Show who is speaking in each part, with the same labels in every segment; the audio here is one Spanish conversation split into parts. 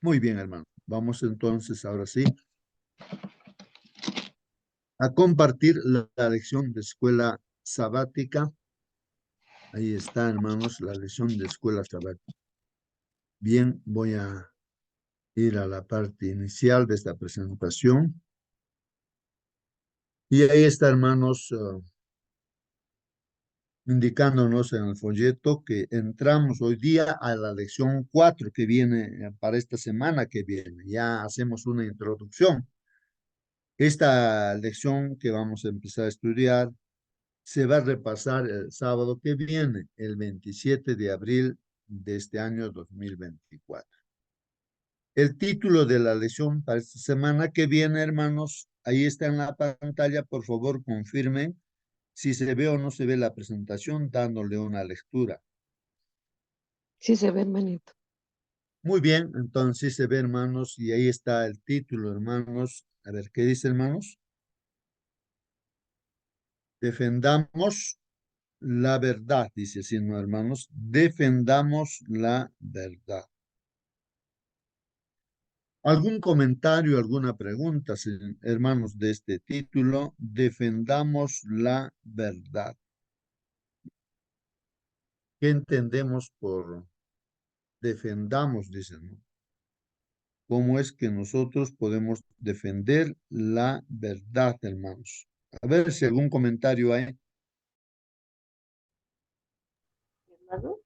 Speaker 1: Muy bien, hermano. Vamos entonces, ahora sí, a compartir la lección de escuela sabática. Ahí está, hermanos, la lección de escuela sabática. Bien, voy a ir a la parte inicial de esta presentación. Y ahí está, hermanos, indicándonos en el folleto que entramos hoy día a la lección 4 que viene para esta semana que viene. Ya hacemos una introducción. Esta lección que vamos a empezar a estudiar se va a repasar el sábado que viene, el 27 de abril de este año 2024. El título de la lección para esta semana que viene, hermanos, ahí está en la pantalla. Por favor, confirmen si se ve o no se ve la presentación, dándole una lectura.
Speaker 2: Sí se ve, hermanito.
Speaker 1: Muy bien, entonces se ve, hermanos, y ahí está el título, hermanos. A ver, ¿qué dice, hermanos? Defendamos la verdad, dice así, ¿no, hermanos? Defendamos la verdad. ¿Algún comentario, alguna pregunta, hermanos, de este título? Defendamos la verdad. ¿Qué entendemos por defendamos, dicen, ¿no? ¿Cómo es que nosotros podemos defender la verdad, hermanos? A ver si algún comentario hay.
Speaker 3: Hermano,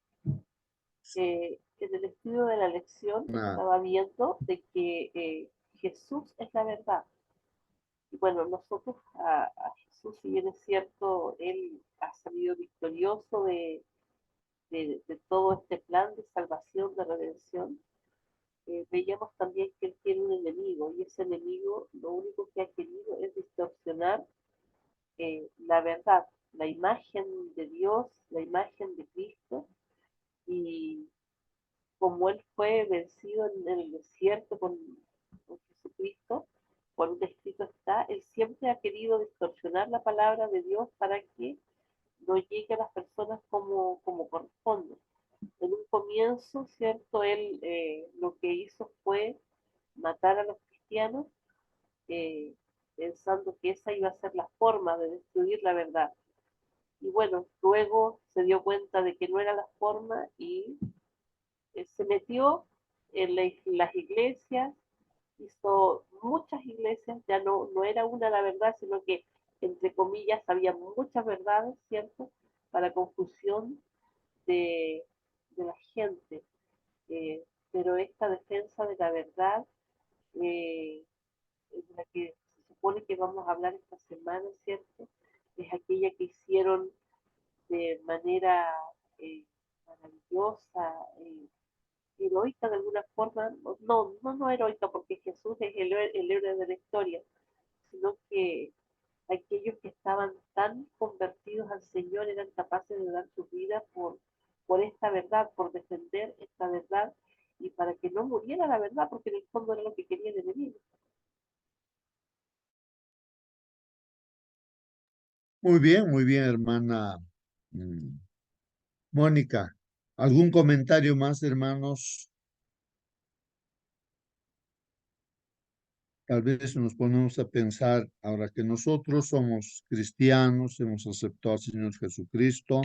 Speaker 3: en el estudio de la lección
Speaker 1: Una,
Speaker 3: estaba viendo de que Jesús es la verdad. Y bueno, nosotros a Jesús, si bien es cierto, Él ha salido victorioso de todo este plan de salvación, de redención, veíamos también que Él tiene un enemigo y ese enemigo lo único que ha querido es distorsionar la verdad, la imagen de Dios, la imagen de Cristo y como Él fue vencido en el desierto con Jesucristo, por un escrito está, Él siempre ha querido distorsionar la palabra de Dios para que no llegue a las personas como corresponde. En un comienzo, ¿cierto? Él lo que hizo fue matar a los cristianos, eh, pensando que esa iba a ser la forma de destruir la verdad. Y bueno, luego se dio cuenta de que no era la forma y se metió en las iglesias, hizo muchas iglesias, ya no era una la verdad, sino que entre comillas había muchas verdades, ¿cierto? Para confusión de la gente. Pero esta defensa de la verdad, de la que se supone que vamos a hablar esta semana, ¿cierto? Es aquella que hicieron de manera maravillosa, heroica de alguna forma, no heroica porque Jesús es el héroe de la historia, sino que aquellos que estaban tan convertidos al Señor eran capaces de dar su vida por esta verdad, por defender esta verdad y para que no muriera la verdad, porque en el fondo era lo que quería el enemigo.
Speaker 1: muy bien, hermana mm, Mónica. ¿Algún comentario más, hermanos? Tal vez nos ponemos a pensar, ahora que nosotros somos cristianos, hemos aceptado al Señor Jesucristo,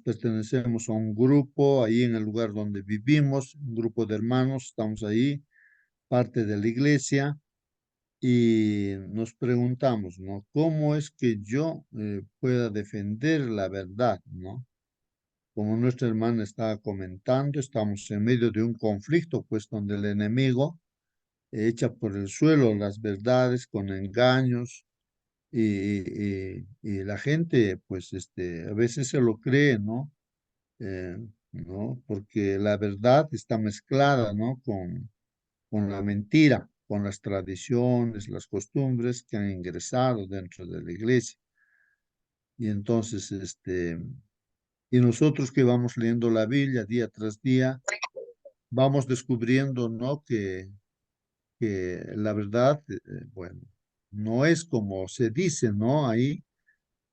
Speaker 1: pertenecemos a un grupo ahí en el lugar donde vivimos, un grupo de hermanos, estamos ahí, parte de la iglesia, y nos preguntamos, ¿no? ¿Cómo es que yo pueda defender la verdad, ¿no? Como nuestra hermana estaba comentando, estamos en medio de un conflicto, pues donde el enemigo echa por el suelo las verdades con engaños y la gente, pues, a veces se lo cree, ¿no? ¿No? Porque la verdad está mezclada, ¿no? Con la mentira, con las tradiciones, las costumbres que han ingresado dentro de la iglesia. Y entonces, y nosotros que vamos leyendo la Biblia día tras día, vamos descubriendo, ¿no? Que la verdad, bueno, no es como se dice, ¿no? Ahí,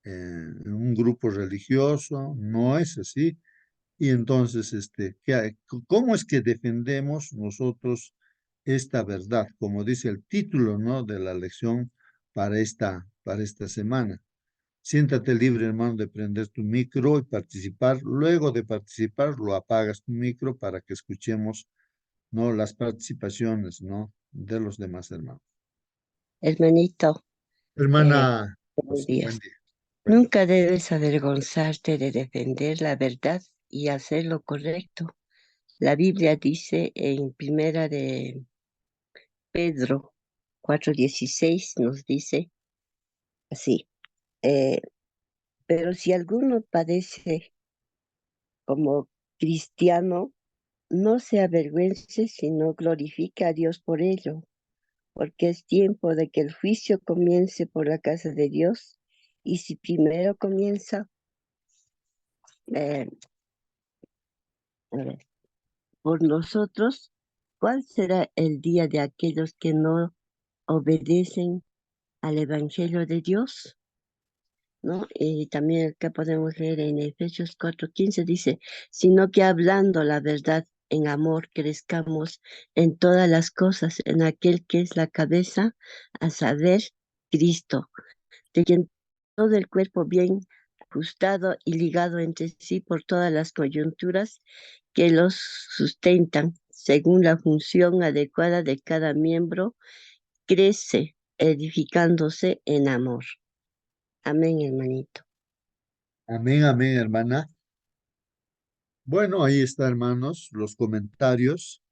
Speaker 1: en un grupo religioso, no es así. Y entonces, ¿cómo es que defendemos nosotros esta verdad? Como dice el título, ¿no? De la lección para esta semana. Siéntate libre, hermano, de prender tu micro y participar. Luego de participar, lo apagas tu micro para que escuchemos, ¿no? Las participaciones, ¿no? De los demás hermanos.
Speaker 2: Hermanito, eh,
Speaker 1: Hermana,
Speaker 2: buenos
Speaker 1: pues, buen
Speaker 2: días.
Speaker 1: día. Buen día.
Speaker 2: Nunca debes avergonzarte de defender la verdad y hacer lo correcto. La Biblia dice en Primera de Pedro 4:16 nos dice así, eh, pero si alguno padece como cristiano, no se avergüence, sino glorifica a Dios por ello, porque es tiempo de que el juicio comience por la casa de Dios, y si primero comienza eh, a ver, por nosotros, ¿cuál será el día de aquellos que no obedecen al Evangelio de Dios? ¿No? Y también acá podemos leer en Efesios 4:15 dice, sino que hablando la verdad en amor crezcamos en todas las cosas en aquel que es la cabeza, a saber, Cristo, de quien todo el cuerpo bien ajustado y ligado entre sí por todas las coyunturas que los sustentan, según la función adecuada de cada miembro, crece edificándose en amor. Amén, hermanito.
Speaker 1: Amén, amén, hermana. Bueno, ahí está, hermanos, los comentarios.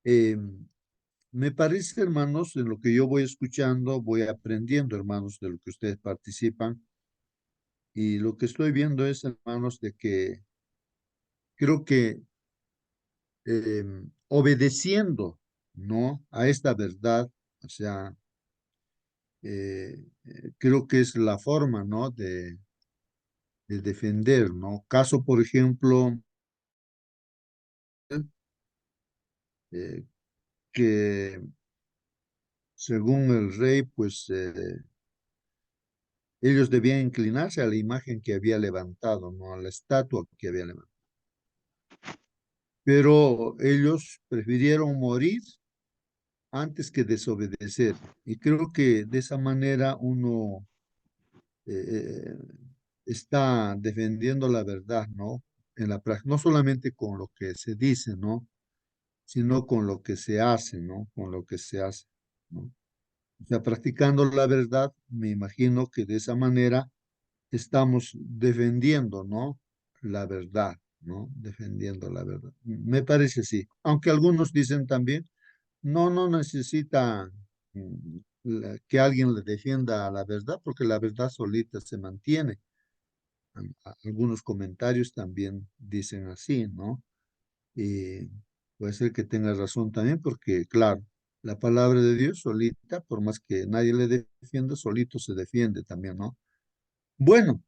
Speaker 1: Eh, Me parece, hermanos, en lo que yo voy escuchando, voy aprendiendo, hermanos, de lo que ustedes participan. Y lo que estoy viendo es, hermanos, de que creo que obedeciendo, ¿no? A esta verdad, o sea, creo que es la forma, ¿no? De defender, ¿no? Caso, por ejemplo, eh, que según el rey, pues ellos debían inclinarse a la imagen que había levantado, ¿no? A la estatua que había levantado. Pero ellos prefirieron morir antes que desobedecer. Y creo que de esa manera uno eh, está defendiendo la verdad, ¿no? En la práctica, no solamente con lo que se dice, ¿no? Sino con lo que se hace, ¿no? Con lo que se hace, ¿no? O sea, practicando la verdad, me imagino que de esa manera estamos defendiendo, ¿no? La verdad, ¿no? Defendiendo la verdad. Me parece así. Aunque algunos dicen también, no necesita que alguien le defienda la verdad, porque la verdad solita se mantiene. Algunos comentarios también dicen así, ¿no? Y puede ser que tenga razón también, porque claro, la palabra de Dios solita, por más que nadie le defienda, solito se defiende también, ¿no? Bueno,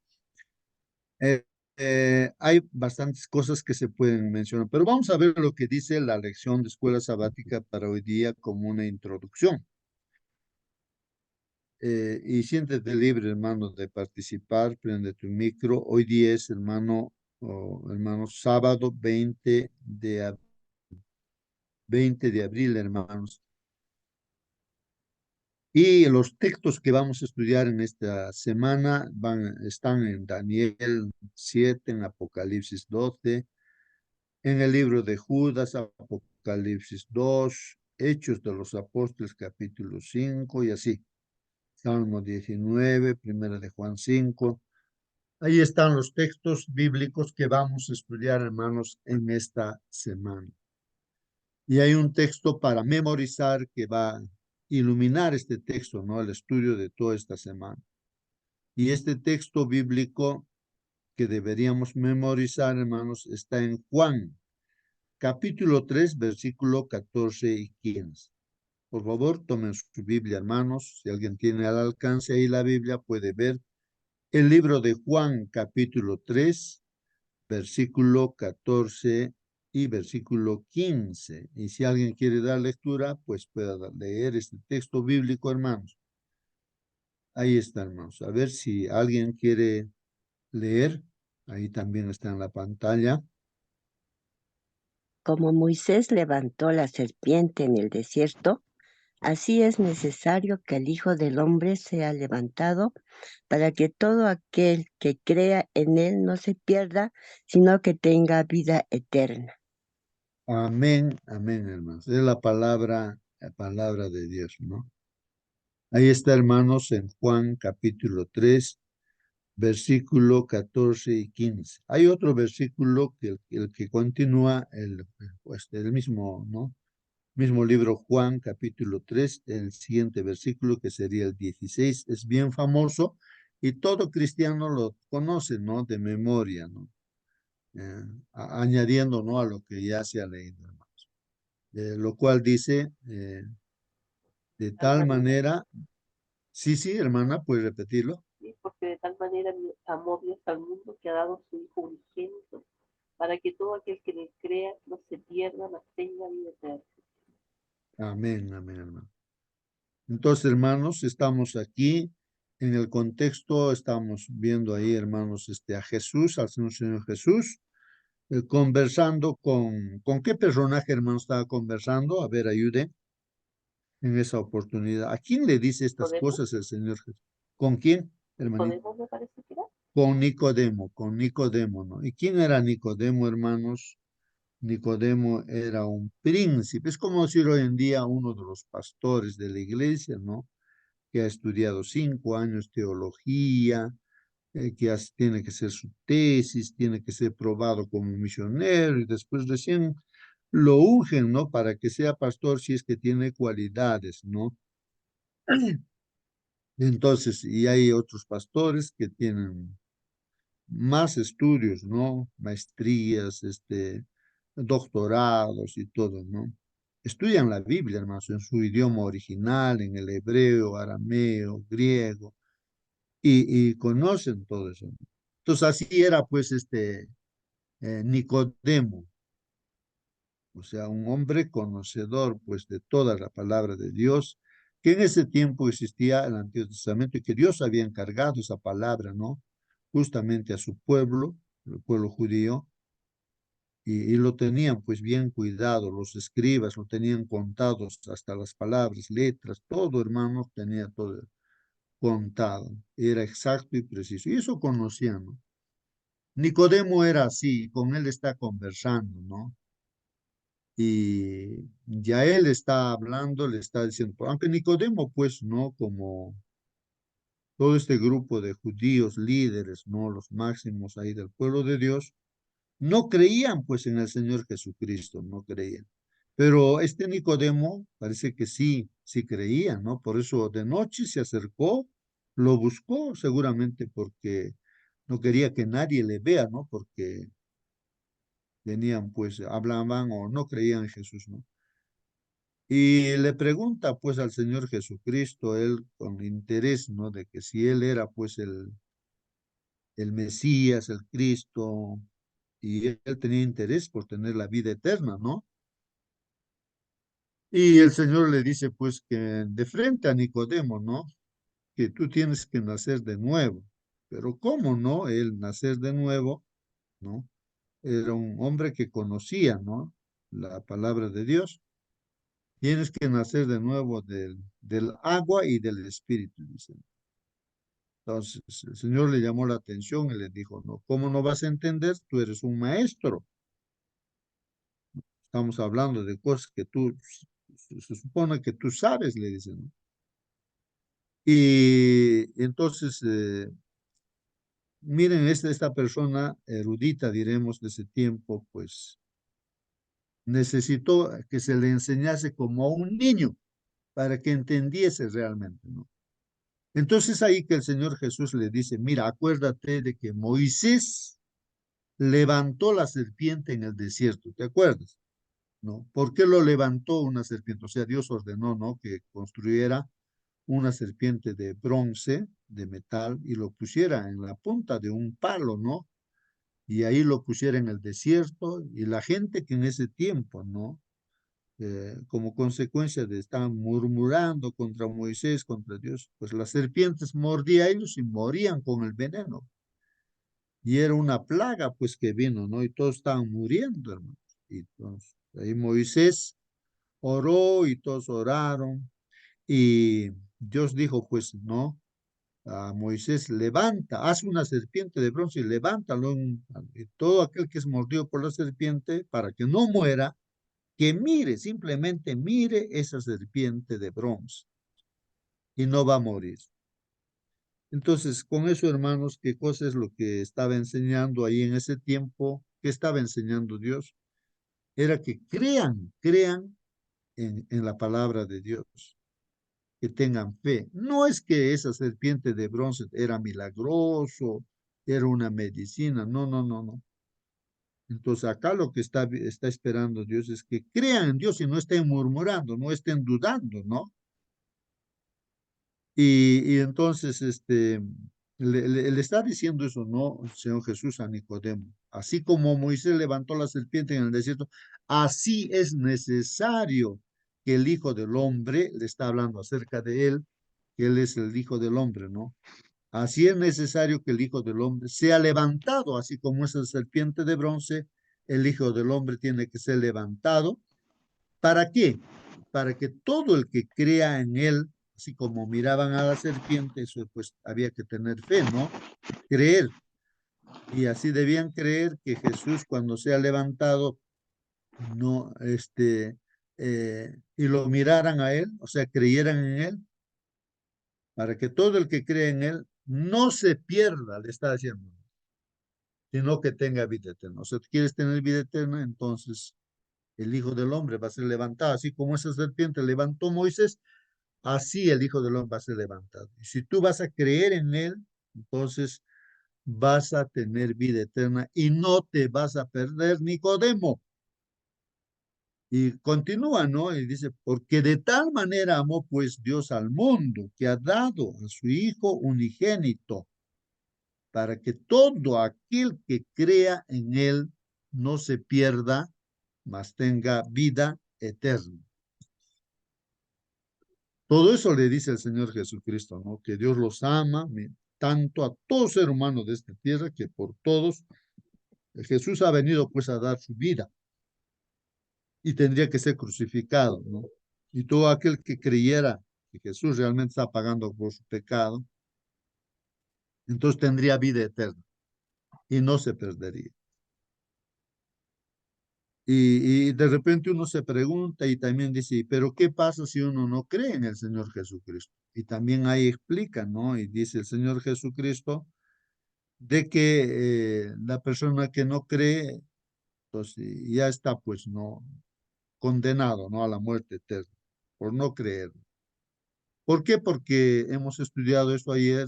Speaker 1: eh, hay bastantes cosas que se pueden mencionar, pero vamos a ver lo que dice la lección de escuela sabática para hoy día como una introducción. Y siéntete libre, hermano, de participar, prende tu micro. Hoy día es, hermano, sábado 20 de abril, hermanos. Y los textos que vamos a estudiar en esta semana están en Daniel 7, en Apocalipsis 12, en el libro de Judas, Apocalipsis 2, Hechos de los Apóstoles, capítulo 5, y así. Salmo 19, Primera de Juan 5. Ahí están los textos bíblicos que vamos a estudiar, hermanos, en esta semana. Y hay un texto para memorizar que va a iluminar este texto, ¿no? El estudio de toda esta semana. Y este texto bíblico que deberíamos memorizar, hermanos, está en Juan, capítulo 3, versículo 14 y 15. Por favor, tomen su Biblia, hermanos. Si alguien tiene al alcance ahí la Biblia, puede ver el libro de Juan, capítulo 3, versículo 14 y versículo 15. Y si alguien quiere dar lectura, pues pueda leer este texto bíblico, hermanos. Ahí está, hermanos. A ver si alguien quiere leer. Ahí también está en la pantalla.
Speaker 2: Como Moisés levantó la serpiente en el desierto, así es necesario que el Hijo del Hombre sea levantado para que todo aquel que crea en él no se pierda, sino que tenga vida eterna.
Speaker 1: Amén, amén, hermanos. Es la palabra de Dios, ¿no? Ahí está, hermanos, en Juan capítulo 3, versículo 14 y 15. Hay otro versículo que el que continúa pues, el mismo, ¿no? Mismo libro Juan capítulo 3, el siguiente versículo que sería el 16, es bien famoso y todo cristiano lo conoce, ¿no? De memoria, ¿no? Añadiendo, ¿no? A lo que ya se ha leído, hermanos. Lo cual dice, de
Speaker 3: Tal
Speaker 1: tal
Speaker 3: manera,
Speaker 1: manera, sí, sí, hermana, ¿puedes repetirlo?
Speaker 3: ¿sí? Porque de tal manera amó Dios al mundo que ha dado su Hijo unigénito, para que todo aquel que le crea no se pierda, mas tenga vida eterna.
Speaker 1: Amén, amén, hermano. Entonces, hermanos, estamos aquí en el contexto, estamos viendo ahí, hermanos, a Jesús, al Señor Jesús, conversando ¿con qué personaje, hermano, estaba conversando? A ver, ayude en esa oportunidad. ¿A quién le dice estas
Speaker 3: Nicodemo,
Speaker 1: cosas el Señor Jesús? ¿Con quién, hermanito?
Speaker 3: Nicodemo me parece que era.
Speaker 1: Con Nicodemo, ¿no? ¿Y quién era Nicodemo, hermanos? Nicodemo era un príncipe, es como decir hoy en día uno de los pastores de la iglesia, ¿no? Que ha estudiado 5 años teología, tiene que hacer su tesis, tiene que ser probado como misionero y después recién lo ungen, ¿no? Para que sea pastor si es que tiene cualidades, ¿no? Entonces, y hay otros pastores que tienen más estudios, ¿no? Maestrías, doctorados y todo, ¿no? Estudian la Biblia, hermanos, en su idioma original, en el hebreo, arameo, griego, y conocen todo eso, ¿no? Entonces, así era, pues, Nicodemo, o sea, un hombre conocedor, pues, de toda la palabra de Dios, que en ese tiempo existía el Antiguo Testamento y que Dios había encargado esa palabra, ¿no? Justamente a su pueblo, el pueblo judío, y lo tenían pues bien cuidado, los escribas lo tenían contados hasta las palabras, letras, todo hermano tenía todo contado, era exacto y preciso, y eso conocían, ¿no? Nicodemo era así, con él está conversando, ¿no? Y ya él está hablando, le está diciendo, aunque Nicodemo pues, ¿no? Como todo este grupo de judíos líderes, ¿no? Los máximos ahí del pueblo de Dios, no creían pues en el Señor Jesucristo, no creían. Pero este Nicodemo parece que sí, sí creía, ¿no? Por eso de noche se acercó, lo buscó seguramente porque no quería que nadie le vea, ¿no? Porque tenían pues, hablaban o no creían en Jesús, ¿no? Y le pregunta pues al Señor Jesucristo, él con interés, ¿no? De que si él era pues el Mesías, el Cristo, y él tenía interés por tener la vida eterna, ¿no? Y el Señor le dice, pues, que de frente a Nicodemo, ¿no? Que tú tienes que nacer de nuevo. Pero ¿cómo no? Él nacer de nuevo, ¿no? Era un hombre que conocía, ¿no? La palabra de Dios. Tienes que nacer de nuevo del agua y del espíritu, dice. Entonces, el Señor le llamó la atención y le dijo, no, ¿cómo no vas a entender? Tú eres un maestro. Estamos hablando de cosas que tú, se supone que tú sabes, le dice, ¿no? Y entonces, miren, esta persona erudita, diremos, de ese tiempo, pues necesitó que se le enseñase como a un niño para que entendiese realmente, ¿no? Entonces ahí que el Señor Jesús le dice, mira, acuérdate de que Moisés levantó la serpiente en el desierto, ¿te acuerdas? ¿No? ¿Por qué lo levantó una serpiente? O sea, Dios ordenó, ¿no? Que construyera una serpiente de bronce, de metal, y lo pusiera en la punta de un palo, ¿no? Y ahí lo pusiera en el desierto, y la gente que en ese tiempo, ¿no? Como consecuencia de estar murmurando contra Moisés, contra Dios, pues las serpientes mordían a ellos y morían con el veneno. Y era una plaga, pues, que vino, ¿no? Y todos estaban muriendo, hermanos. Y entonces, ahí Moisés oró y todos oraron. Y Dios dijo, pues, no, a Moisés, levanta, haz una serpiente de bronce y levántalo. Y todo aquel que es mordido por la serpiente, para que no muera, que mire, simplemente mire esa serpiente de bronce y no va a morir. Entonces, con eso, hermanos, ¿qué cosa es lo que estaba enseñando ahí en ese tiempo? ¿Qué estaba enseñando Dios? Era que crean en la palabra de Dios, que tengan fe. No es que esa serpiente de bronce era milagroso, era una medicina, no, no, no, no. Entonces acá lo que está esperando Dios es que crean en Dios y no estén murmurando, no estén dudando, ¿no? Y entonces le está diciendo eso, ¿no? El Señor Jesús a Nicodemo. Así como Moisés levantó la serpiente en el desierto, así es necesario que el Hijo del Hombre, le está hablando acerca de él, que él es el Hijo del Hombre, ¿no? Así es necesario que el Hijo del Hombre sea levantado, así como esa serpiente de bronce, el Hijo del Hombre tiene que ser levantado. ¿Para qué? Para que todo el que crea en él, así como miraban a la serpiente, eso pues había que tener fe, ¿no? Creer. Y así debían creer que Jesús cuando sea levantado, no, y lo miraran a él, o sea, creyeran en él, para que todo el que cree en él no se pierda, le está diciendo, sino que tenga vida eterna. O sea, tú quieres tener vida eterna, entonces el Hijo del Hombre va a ser levantado, así como esa serpiente levantó Moisés, así el Hijo del Hombre va a ser levantado. Y si tú vas a creer en él, entonces vas a tener vida eterna y no te vas a perder, Nicodemo. Y continúa, ¿no? Y dice, porque de tal manera amó pues Dios al mundo, que ha dado a su Hijo unigénito, para que todo aquel que crea en él no se pierda, mas tenga vida eterna. Todo eso le dice el Señor Jesucristo, ¿no? Que Dios los ama tanto a todo ser humano de esta tierra, que por todos Jesús ha venido pues a dar su vida y tendría que ser crucificado, ¿no? Y todo aquel que creyera que Jesús realmente está pagando por su pecado, entonces tendría vida eterna y no se perdería. Y de repente uno se pregunta y también dice, pero ¿qué pasa si uno no cree en el Señor Jesucristo? Y también ahí explica, ¿no? Y dice el Señor Jesucristo de que la persona que no cree, pues ya está, pues, ¿no? Condenado, ¿no? A la muerte eterna, por no creer. ¿Por qué? Porque hemos estudiado esto ayer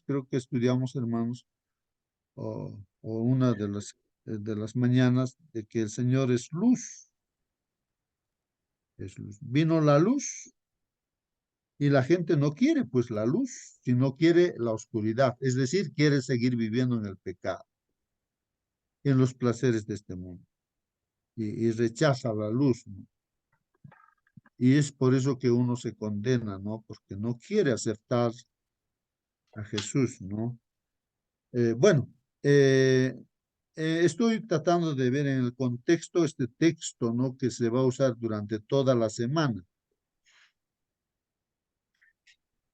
Speaker 1: creo que estudiamos, hermanos, o una de las mañanas, de que el Señor es luz. Es luz. Vino la luz y la gente no quiere pues la luz, sino quiere la oscuridad, es decir, quiere seguir viviendo en el pecado, en los placeres de este mundo y rechaza la luz, ¿no? Y es por eso que uno se condena, ¿no? Porque no quiere aceptar a Jesús, ¿no? Bueno, estoy tratando de ver en el contexto este texto, ¿no? Que se va a usar durante toda la semana.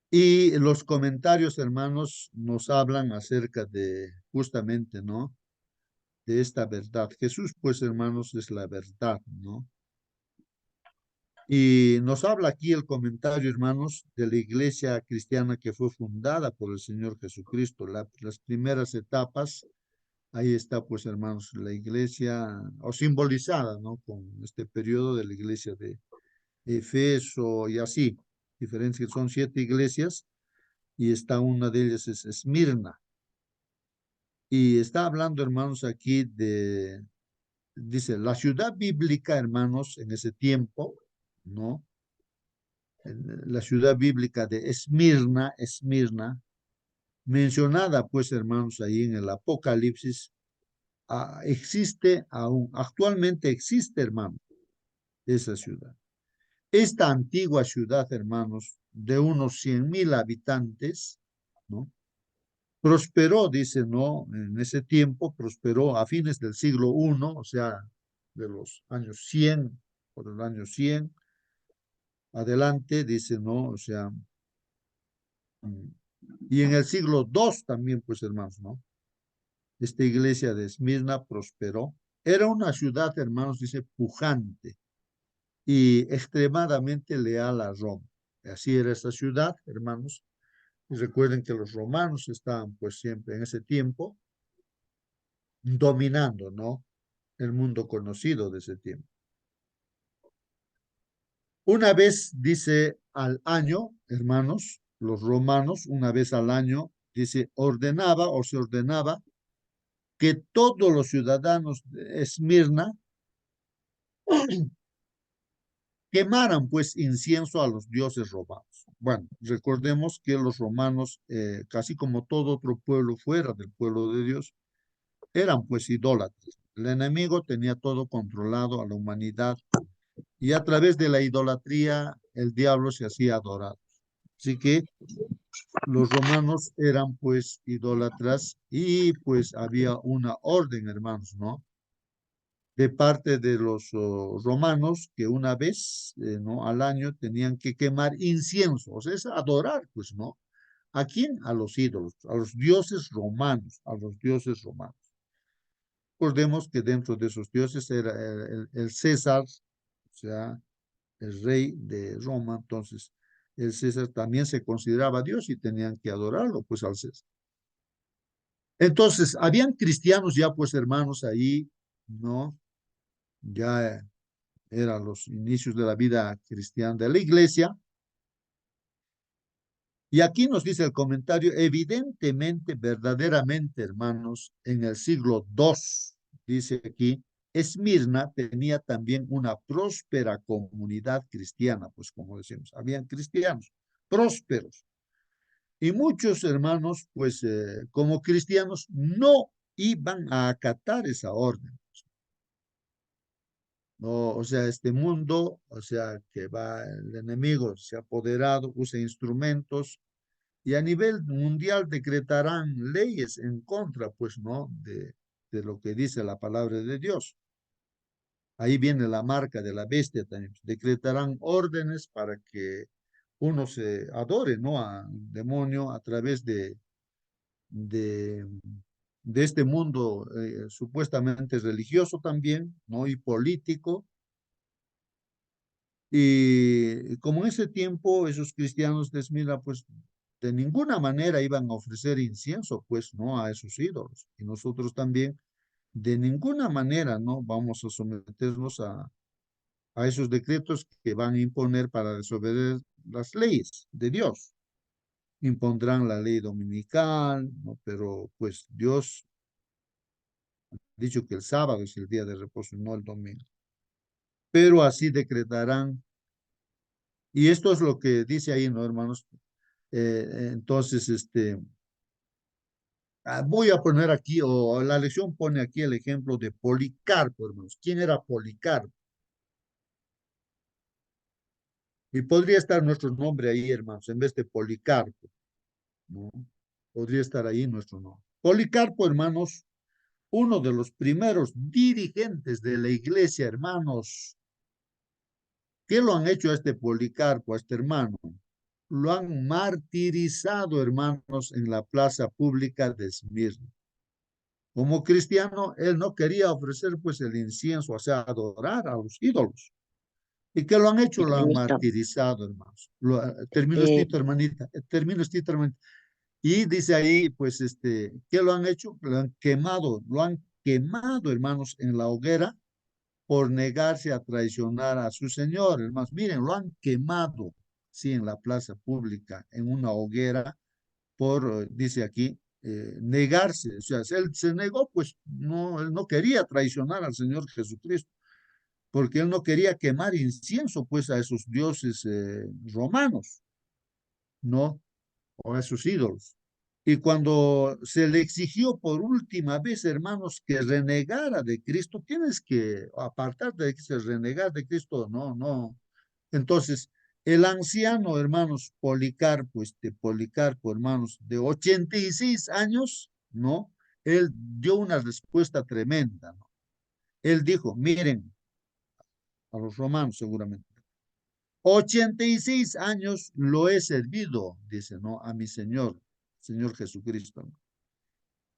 Speaker 1: Y los comentarios, hermanos, nos hablan acerca de justamente, ¿no? De esta verdad. Jesús, pues, hermanos, es la verdad, ¿no? Y nos habla aquí el comentario, hermanos, de la iglesia cristiana que fue fundada por el Señor Jesucristo. Las primeras etapas, ahí está, pues, hermanos, la iglesia, o simbolizada, ¿no? Con este periodo de la iglesia de Efeso y así. Diferencia, son 7 iglesias y está una de ellas es Esmirna. Y está hablando, hermanos, aquí dice, la ciudad bíblica, hermanos, en ese tiempo, ¿no? La ciudad bíblica de Esmirna, mencionada, pues, hermanos, ahí en el Apocalipsis, existe aún, actualmente existe, hermanos, esa ciudad. Esta antigua ciudad, hermanos, de unos 100,000 habitantes, ¿no? prosperó, dice, ¿no? En ese tiempo prosperó a fines del siglo I, o sea, de los años 100, por el año 100 adelante, dice, ¿no? O sea, mm, y en el siglo II también, pues, hermanos, ¿no? Esta iglesia de Esmirna prosperó. Era una ciudad, hermanos, dice, pujante y extremadamente leal a Roma. Así era esta ciudad, hermanos. Y recuerden que los romanos estaban, pues, siempre en ese tiempo dominando, ¿no? El mundo conocido de ese tiempo. Una vez, dice, al año, hermanos, los romanos, una vez al año, dice, ordenaba o se ordenaba que todos los ciudadanos de Esmirna quemaran pues incienso a los dioses romanos. Bueno, recordemos que los romanos, casi como todo otro pueblo fuera del pueblo de Dios, eran pues idólatras. El enemigo tenía todo controlado a la humanidad y a través de la idolatría el diablo se hacía adorado. Así que los romanos eran pues idólatras y pues había una orden, hermanos, ¿no? De parte de los romanos que una vez, ¿no? Al año tenían que quemar incienso, o sea, es adorar, pues, ¿no? ¿A quién? A los ídolos, a los dioses romanos, a los dioses romanos. Recordemos que dentro de esos dioses era el César, o sea, el rey de Roma, entonces el César también se consideraba Dios y tenían que adorarlo, pues, al César. Entonces, habían cristianos ya, pues, hermanos, ahí, ¿no? Ya eran los inicios de la vida cristiana de la iglesia. Y aquí nos dice el comentario, evidentemente, verdaderamente, hermanos, en el siglo II, dice aquí, Esmirna tenía también una próspera comunidad cristiana, pues como decimos, habían cristianos prósperos. Y muchos hermanos, pues como cristianos, no iban a acatar esa orden. No, o sea, este mundo, o sea, que va el enemigo, se ha apoderado, usa instrumentos y a nivel mundial decretarán leyes en contra, pues, ¿no? De lo que dice la palabra de Dios. Ahí viene la marca de la bestia también. Decretarán órdenes para que uno se adore, ¿no? Al demonio a través de, de este mundo supuestamente religioso también, ¿no? Y político. Y como en ese tiempo esos cristianos de Esmirna, pues de ninguna manera iban a ofrecer incienso, pues no a esos ídolos. Y nosotros también de ninguna manera no vamos a someternos a esos decretos que van a imponer para desobedecer las leyes de Dios. Impondrán la ley dominical, ¿no? Pero pues Dios ha dicho que el sábado es el día de reposo, no el domingo. Pero así decretarán. Y esto es lo que dice ahí, ¿no, hermanos? Entonces, voy a poner aquí, o la lección pone aquí el ejemplo de Policarpo, hermanos. ¿Quién era Policarpo? Y podría estar nuestro nombre ahí, hermanos, en vez de Policarpo, ¿no? Podría estar ahí nuestro nombre. Policarpo, hermanos, uno de los primeros dirigentes de la iglesia, hermanos. ¿Qué lo han hecho a este Policarpo, a este hermano? Lo han martirizado, hermanos, en la plaza pública de Esmirna. Como cristiano, él no quería ofrecer pues el incienso, o sea, adorar a los ídolos. ¿Y qué lo han hecho? Lo han
Speaker 2: Hermanito,
Speaker 1: martirizado, hermanos. Termino
Speaker 2: eh,
Speaker 1: esto, hermanita. Termino esto, hermanita. Y dice ahí, pues, ¿qué lo han hecho? Lo han quemado, hermanos, en la hoguera por negarse a traicionar a su Señor, hermanos. Miren, lo han quemado, sí, en la plaza pública, en una hoguera, por, dice aquí, negarse. O sea, él se negó, pues no, él no quería traicionar al Señor Jesucristo, porque él no quería quemar incienso, pues, a esos dioses romanos, ¿no? O a esos ídolos. Y cuando se le exigió por última vez, hermanos, que renegara de Cristo, tienes que apartarte de que se renegar de Cristo, no, no. Entonces, El anciano, hermanos, Policarpo, hermanos, de 86 años, ¿no? Él dio una respuesta tremenda, ¿no? Él dijo, miren, a los romanos seguramente, 86 años lo he servido, dice, ¿no? A mi Señor Jesucristo, ¿no?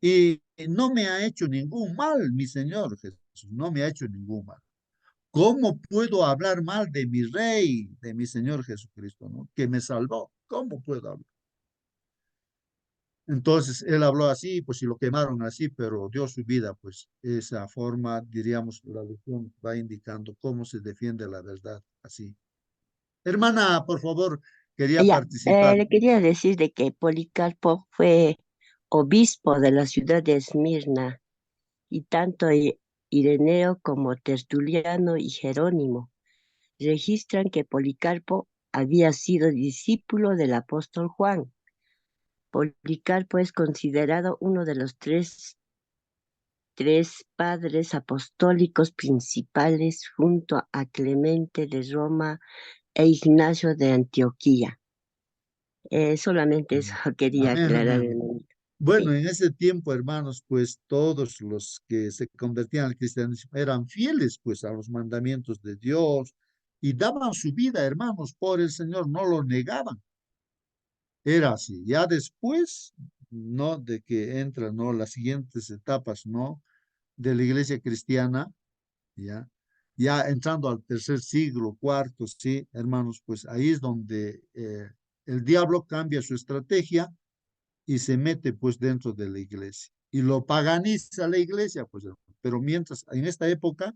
Speaker 1: Y no me ha hecho ningún mal, mi Señor Jesús, no me ha hecho ningún mal. ¿Cómo puedo hablar mal de mi Rey, de mi Señor Jesucristo, ¿no? Que me salvó? ¿Cómo puedo hablar? Entonces él habló así, pues y lo quemaron así, pero dio su vida, pues esa forma, diríamos, la lección va indicando cómo se defiende la verdad, así. Hermana, por favor, quería
Speaker 2: Ya,
Speaker 1: participar.
Speaker 2: le quería decir de que Policarpo fue obispo de la ciudad de Esmirna y tanto Ireneo como Tertuliano y Jerónimo registran que Policarpo había sido discípulo del apóstol Juan. Policarpo es considerado uno de los tres padres apostólicos principales junto a Clemente de Roma e Ignacio de Antioquía. Solamente eso quería
Speaker 1: Amén,
Speaker 2: aclarar,
Speaker 1: amén.
Speaker 2: hermanito.
Speaker 1: Bueno,
Speaker 2: Sí.
Speaker 1: en ese tiempo, hermanos, pues todos los que se convertían al cristianismo eran fieles, pues, a los mandamientos de Dios y daban su vida, hermanos, por el Señor, no lo negaban. Era así. Ya después, ¿no? De que entran, ¿no? Las siguientes etapas, ¿no? De la iglesia cristiana, ¿ya? Ya entrando al tercer siglo, cuarto, sí, hermanos, pues ahí es donde el diablo cambia su estrategia y se mete pues dentro de la iglesia y lo paganiza la iglesia, pues, pero mientras en esta época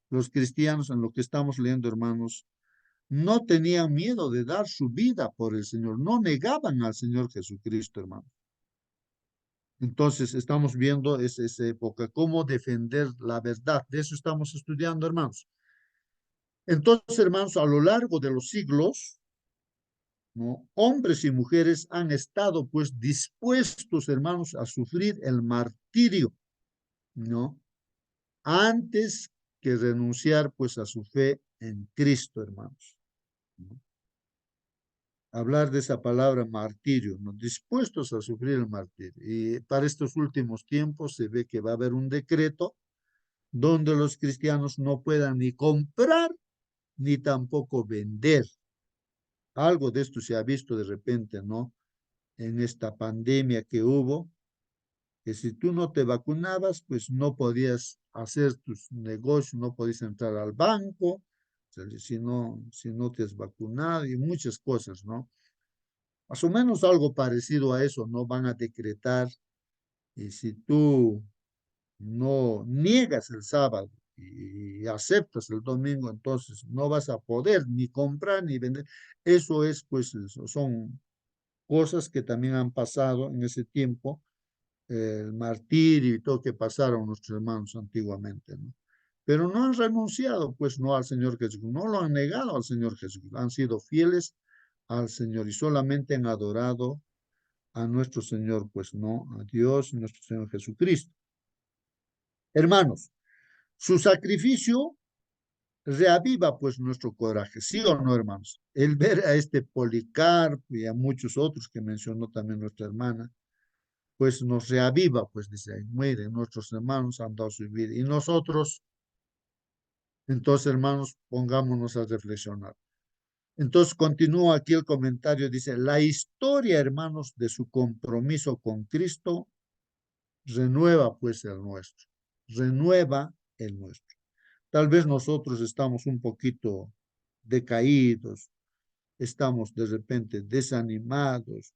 Speaker 1: los cristianos en lo que estamos leyendo, hermanos, no tenían miedo de dar su vida por el Señor, no negaban al Señor Jesucristo, hermano. Entonces estamos viendo esa época, cómo defender la verdad, de eso estamos estudiando, hermanos. Entonces, hermanos, a lo largo de los siglos, ¿no? Hombres y mujeres han estado pues dispuestos, hermanos, a sufrir el martirio, ¿no? Antes que renunciar pues a su fe en Cristo, hermanos, ¿no? Hablar de esa palabra martirio, ¿no? Dispuestos a sufrir el martirio. Y para estos últimos tiempos se ve que va a haber un decreto donde los cristianos no puedan ni comprar ni tampoco vender. Algo de esto se ha visto de repente, ¿no? En esta pandemia que hubo, que si tú no te vacunabas, pues no podías hacer tus negocios, no podías entrar al banco, o sea, si no te has vacunado y muchas cosas, ¿no? Más o menos algo parecido a eso, ¿no? Van a decretar y si tú no niegas el sábado y aceptas el domingo, entonces no vas a poder ni comprar ni vender. Eso es, pues, eso son cosas que también han pasado en ese tiempo, el martirio y todo que pasaron nuestros hermanos antiguamente, ¿no? Pero no han renunciado, pues, no al Señor Jesús, no lo han negado al Señor Jesús, han sido fieles al Señor y solamente han adorado a nuestro Señor, pues, no a Dios, nuestro Señor Jesucristo. Hermanos, su sacrificio reaviva, pues, nuestro coraje, ¿sí o no, hermanos? El ver a este Policarpo y a muchos otros que mencionó también nuestra hermana, pues nos reaviva, pues dice, miren, nuestros hermanos han dado su vida y nosotros, entonces hermanos, pongámonos a reflexionar. Entonces continúa aquí el comentario, dice, la historia, hermanos, de su compromiso con Cristo renueva pues el nuestro, renueva el nuestro. Tal vez nosotros estamos un poquito decaídos, estamos de repente desanimados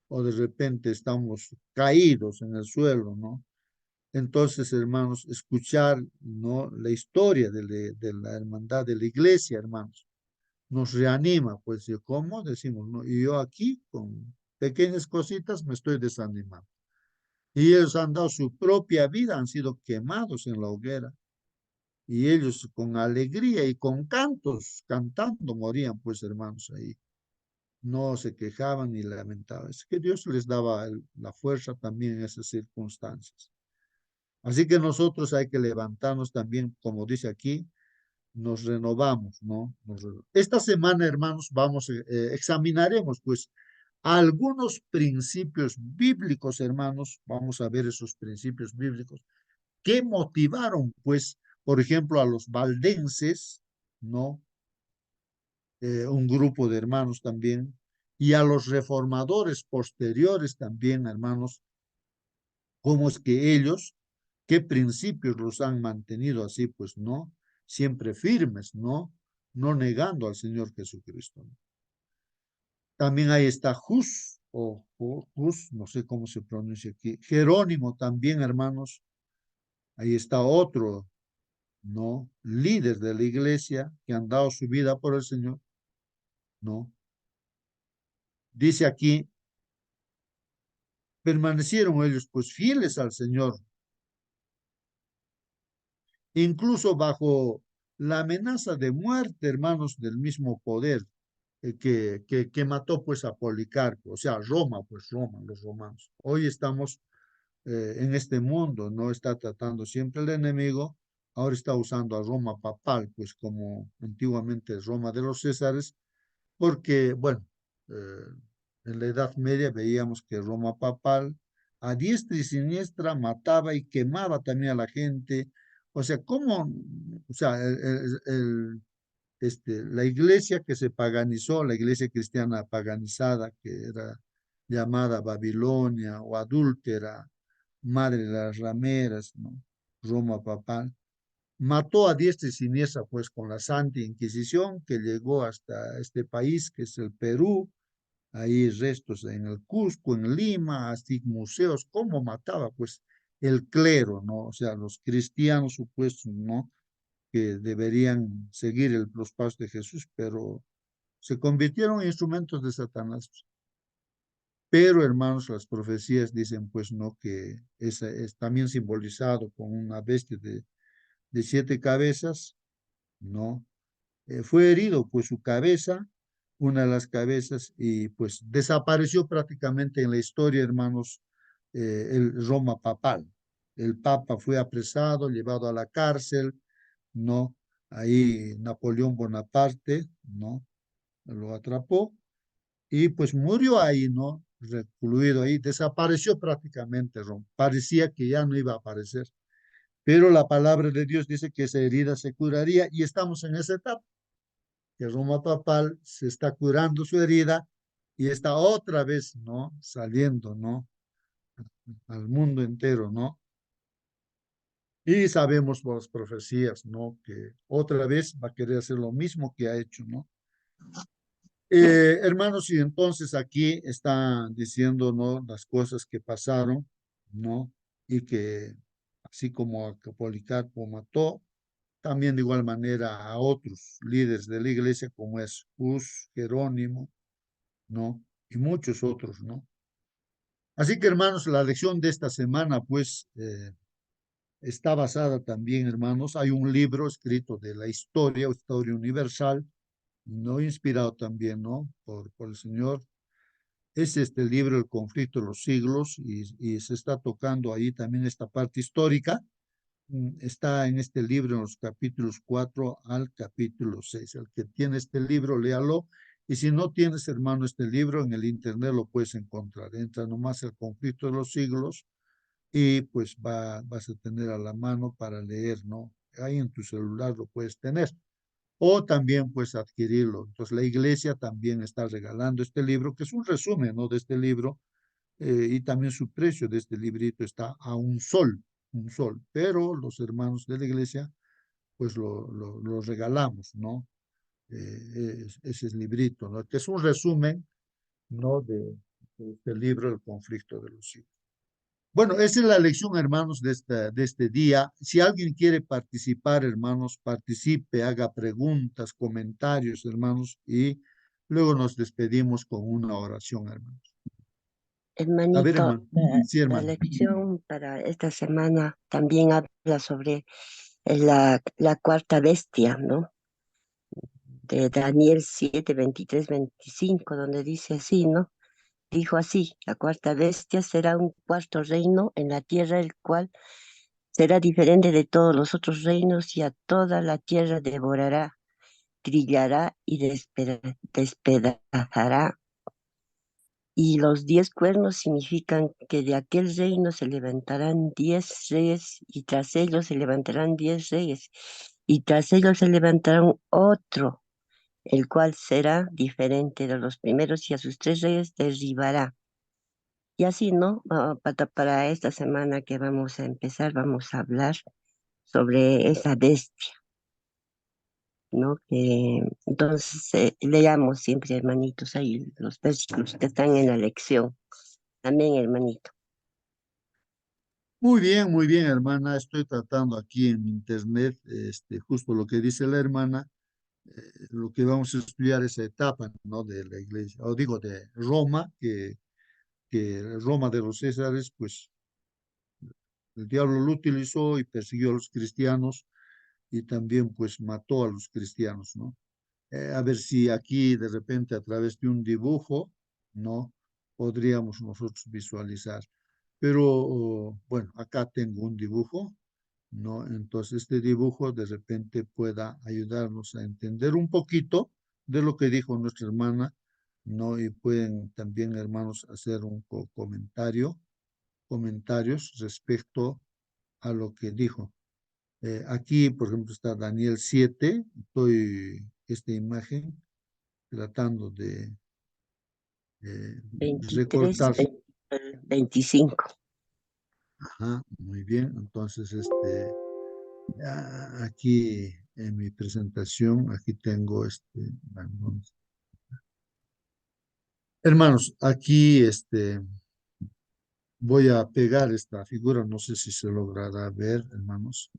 Speaker 1: o de repente estamos caídos en el suelo, ¿no? Entonces, hermanos, escuchar, ¿no? La historia de la hermandad de la iglesia, hermanos, nos reanima, pues, ¿cómo decimos, no? Y yo aquí, con pequeñas cositas, me estoy desanimando. Y ellos han dado su propia vida, han sido quemados en la hoguera. Y ellos con alegría y con cantos, cantando, morían, pues, hermanos, ahí. No se quejaban ni lamentaban. Es que Dios les daba la fuerza también en esas circunstancias. Así que nosotros hay que levantarnos también, como dice aquí, nos renovamos, ¿no? Esta semana, hermanos, examinaremos, pues, algunos principios bíblicos, hermanos, vamos a ver esos principios bíblicos que motivaron, pues, por ejemplo, a los valdenses, ¿no? Un grupo de hermanos también, y a los reformadores posteriores también, hermanos, cómo es que ellos, qué principios los han mantenido así, pues, ¿no? Siempre firmes, ¿no? No negando al Señor Jesucristo, ¿no? También ahí está Hus, no sé cómo se pronuncia aquí, Jerónimo también, hermanos, ahí está otro, ¿no? Líder de la iglesia que han dado su vida por el Señor, ¿no? Dice aquí, permanecieron ellos pues fieles al Señor, incluso bajo la amenaza de muerte, hermanos, del mismo poder que mató pues a Policarpo, o sea, Roma, pues Roma, los romanos. Hoy estamos en este mundo, no está tratando siempre el enemigo, ahora está usando a Roma papal, pues como antiguamente Roma de los Césares, porque, bueno, en la Edad Media veíamos que Roma papal a diestra y siniestra mataba y quemaba también a la gente. O sea, ¿cómo? O sea, la iglesia que se paganizó, la iglesia cristiana paganizada, que era llamada Babilonia o adúltera, madre de las rameras, ¿no? Roma papal, mató a diestra y siniestra, pues, con la Santa Inquisición, que llegó hasta este país, que es el Perú. Hay restos en el Cusco, en Lima, así museos, cómo mataba, pues, el clero, ¿no? O sea, los cristianos supuestos, ¿no? Que deberían seguir los pasos de Jesús, pero se convirtieron en instrumentos de Satanás. Pero, hermanos, las profecías dicen, pues, no, que es también simbolizado con una bestia de 7 cabezas, ¿no? Fue herido, pues, su cabeza, una de las cabezas, y pues desapareció prácticamente en la historia, hermanos, el Roma papal. El papa fue apresado, llevado a la cárcel, ¿no? Ahí Napoleón Bonaparte, ¿no? Lo atrapó y pues murió ahí, ¿no? Recluido ahí, desapareció prácticamente Roma. Parecía que ya no iba a aparecer, pero la palabra de Dios dice que esa herida se curaría y estamos en esa etapa, que Roma papal se está curando su herida y está otra vez, ¿no? Saliendo, ¿no? Al mundo entero, ¿no? Y sabemos por las profecías, ¿no? Que otra vez va a querer hacer lo mismo que ha hecho, ¿no? Hermanos, y entonces aquí está diciendo, ¿no? Las cosas que pasaron, ¿no? Y que así como a Policarpo mató, también de igual manera a otros líderes de la iglesia, como es Hus, Jerónimo, ¿no? Y muchos otros, ¿no? Así que, hermanos, la lección de esta semana, pues, está basada también, hermanos, hay un libro escrito de la historia universal, no inspirado también, ¿no? Por el Señor. Es este libro, El conflicto de los siglos, y se está tocando ahí también esta parte histórica. Está en este libro, en los capítulos 4 al capítulo 6. El que tiene este libro, léalo. Y si no tienes, hermano, este libro, en el internet lo puedes encontrar. Entra nomás El conflicto de los siglos y pues vas a tener a la mano para leer, ¿no? Ahí en tu celular lo puedes tener. O también pues adquirirlo. Entonces la iglesia también está regalando este libro, que es un resumen, ¿no? De este libro, y también su precio de este librito está a un sol, pero los hermanos de la iglesia pues lo regalamos, ¿no? Ese es librito, ¿no? Que es un resumen, ¿no? De este libro, El conflicto de los siglos. Bueno, esa es la lección, hermanos, de este día. Si alguien quiere participar, hermanos, participe, haga preguntas, comentarios, hermanos, y luego nos despedimos con una oración, hermanos. A ver,
Speaker 2: Hermanito,
Speaker 1: hermano. Sí,
Speaker 2: la
Speaker 1: hermano.
Speaker 2: lección para esta semana también habla sobre la cuarta bestia, ¿no? De Daniel 7, 23, 25, donde dice así, ¿no? Dijo así, la cuarta bestia será un cuarto reino en la tierra, el cual Será diferente de todos los otros reinos y a toda la tierra devorará, trillará y despedazará. Y los 10 cuernos significan que de aquel reino se levantarán 10 reyes y tras ellos se levantarán 10 reyes y tras ellos se levantará otro, el cual será diferente de los primeros y a sus 3 reyes derribará. Y así, ¿no? Para esta semana que vamos a empezar, vamos a hablar sobre esa bestia, ¿no? Entonces, leamos siempre, hermanitos, ahí los versículos que están en la lección. Amén, hermanito.
Speaker 1: Muy bien, hermana. Estoy tratando aquí en internet, justo lo que dice la hermana, lo que vamos a estudiar esa etapa, ¿no? De la iglesia, o digo, de Roma, que Roma de los Césares, pues el diablo lo utilizó y persiguió a los cristianos y también pues mató a los cristianos, ¿no? A ver si aquí de repente a través de un dibujo, ¿no? Podríamos nosotros visualizar. Pero bueno, acá tengo un dibujo, ¿no? Entonces este dibujo de repente pueda ayudarnos a entender un poquito de lo que dijo nuestra hermana, ¿no? Y pueden también, hermanos, hacer un comentarios respecto a lo que dijo. Aquí, por ejemplo, está Daniel 7, estoy esta imagen tratando de
Speaker 2: 23,
Speaker 1: recortar.
Speaker 2: 25.
Speaker 1: Ajá, muy bien, entonces aquí en mi presentación, aquí tengo bueno, hermanos, aquí voy a pegar esta figura, no sé si se logrará ver, hermanos,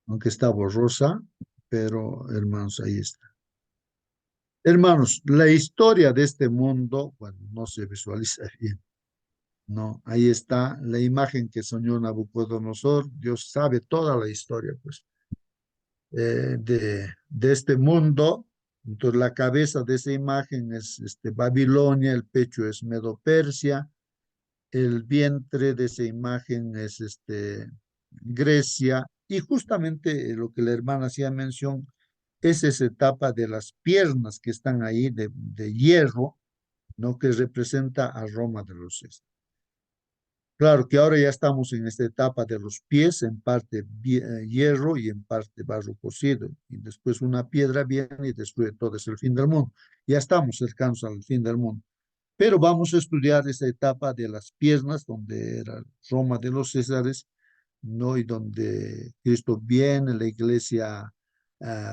Speaker 1: aunque está borrosa, pero hermanos, ahí está. Hermanos, la historia de este mundo, bueno, no se visualiza bien, ¿no? Ahí está la imagen que soñó Nabucodonosor, Dios sabe toda la historia, pues, de este mundo. Entonces, la cabeza de esa imagen es Babilonia, el pecho es Medo-Persia, el vientre de esa imagen es Grecia, y justamente lo que la hermana hacía mención es esa etapa de las piernas que están ahí de hierro, ¿no? Que representa a Roma de los Césares. Claro que ahora ya estamos en esta etapa de los pies, en parte hierro y en parte barro cocido, y después una piedra viene y destruye todo, es el fin del mundo. Ya estamos cercanos al fin del mundo. Pero vamos a estudiar esa etapa de las piernas, donde era Roma de los Césares, ¿no? Y donde Cristo viene, la iglesia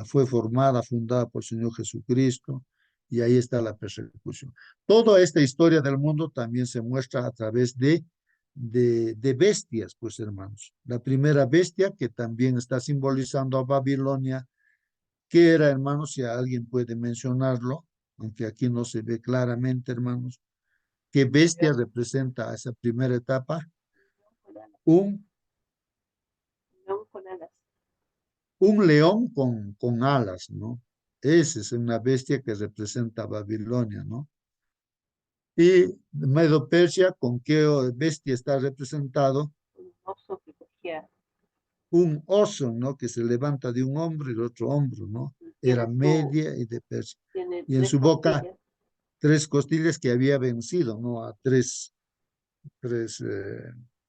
Speaker 1: fue formada, fundada por el Señor Jesucristo, y ahí está la persecución. Toda esta historia del mundo también se muestra a través de bestias, pues hermanos. La primera bestia que también está simbolizando a Babilonia, que era, hermanos, si alguien puede mencionarlo, aunque aquí no se ve claramente, hermanos, ¿qué bestia representa a esa primera etapa? Un
Speaker 3: León con alas.
Speaker 1: Un león con alas, ¿no? Esa es una bestia que representa a Babilonia, ¿no? Y Medo Persia, ¿con qué bestia está representado?
Speaker 3: Un oso que cogía.
Speaker 1: Un oso, ¿no? Que se levanta de un hombro y del otro hombro, ¿no? Era
Speaker 3: Tiene,
Speaker 1: Media y de Persia.
Speaker 3: tiene
Speaker 1: Y en
Speaker 3: 3
Speaker 1: su boca,
Speaker 3: costillas.
Speaker 1: 3 costillas que había vencido, ¿no? A tres